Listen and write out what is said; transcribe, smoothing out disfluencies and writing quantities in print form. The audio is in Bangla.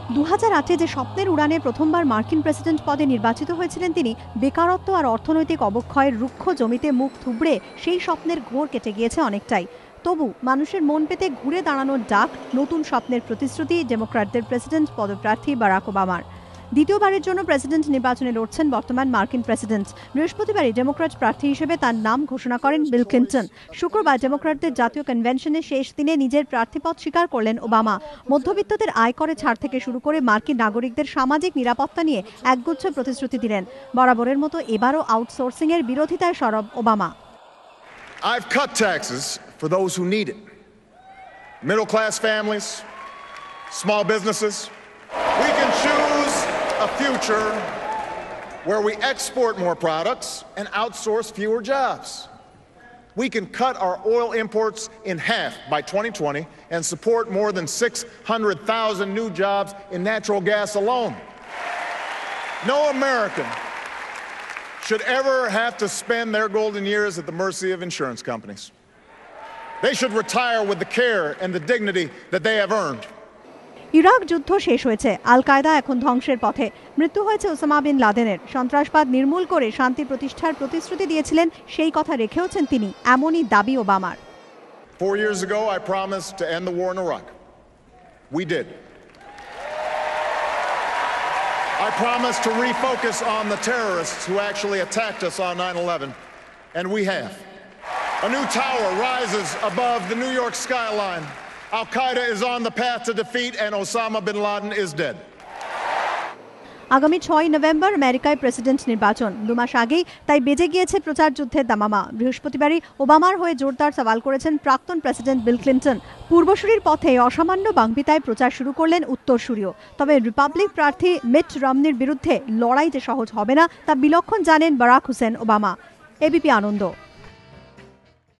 2008-এ যে স্বপ্নের উড়ানে প্রথমবার মার্কিন প্রেসিডেন্ট পদে নির্বাচিত হয়েছিলেন তিনি, বেকারত্ব আর অর্থনৈতিক অবক্ষয়ের রুক্ষ জমিতে মুখ থুবড়ে সেই স্বপ্নের ঘোর কেটে গিয়েছে অনেকটাই। তবু মানুষের মন পেতে ঘুরে দাঁড়ানোর ডাক, নতুন স্বপ্নের প্রতিশ্রুতি ডেমোক্র্যাটদের প্রেসিডেন্ট পদপ্রার্থী বারাক ওবামার। দ্বিতীয়বারের জন্য প্রেসিডেন্ট নির্বাচনে লড়ছেন বর্তমান মার্কিন প্রেসিডেন্ট। বৃহস্পতিবারই ডেমোক্র্যাট প্রার্থী হিসেবে তার নাম ঘোষণা করেন বিল ক্লিন্টন। শুক্রবার ডেমোক্র্যাটদের জাতীয় কনভেনশনের শেষ দিনে নিজের প্রার্থীপদ স্বীকার করলেন ওবামা। মধ্যবিত্তদের আয়করে ছাড় থেকে শুরু করে মার্কিন নাগরিকদের সামাজিক নিরাপত্তা নিয়ে একগুচ্ছ প্রতিশ্রুতি দিলেন। বরাবরের মতো এবারও আউটসোর্সিং এর বিরোধিতায় সরব Obama. I've cut taxes for those who need it. Middle class families, small businesses. We can choose a future where we export more products and outsource fewer jobs. We can cut our oil imports in half by 2020 and support more than 600,000 new jobs in natural gas alone. No American should ever have to spend their golden years at the mercy of insurance companies. They should retire with the care and the dignity that they have earned. Iraq যুদ্ধ শেষ হয়েছে, আল কায়দা এখন ধ্বংসের পথে। মৃত্যু হয়েছে ওসামা বিন লাদেনের। সন্ত্রাসবাদ নির্মূল করে শান্তি প্রতিষ্ঠার প্রতিশ্রুতি দিয়েছিলেন, সেই কথা রেখেওছেন তিনি, এমনই দাবি ওবামার। 4 years ago I promised to end the war in Iraq. We did. I promised to refocus on the terrorists who actually attacked us on 9/11, and we have. A new tower rises above the New York skyline. Al-Qaeda is on the path to defeat, and Osama bin Laden is dead. আগামী 6 নভেম্বর আমেরিকায় প্রেসিডেন্ট নির্বাচন। 2 মাস আগেই তাই বেজে গিয়েছে প্রচার যুদ্ধের দামামা। বৃহস্পতিবারই ওবামার হয়ে জোরদার সওয়াল করেছেন প্রাক্তন প্রেসিডেন্ট বিল ক্লিন্টন। পূর্বসূরির পথে অসামান্য বাগ্মিতায় প্রচার শুরু করলেন উত্তরসূরিও। তবে রিপাবলিক প্রার্থী মিট রমনির বিরুদ্ধে লড়াই যে সহজ হবে না তা বিলক্ষণ জানেন বারাক হুসেন ওবামা। এবিপি আনন্দ।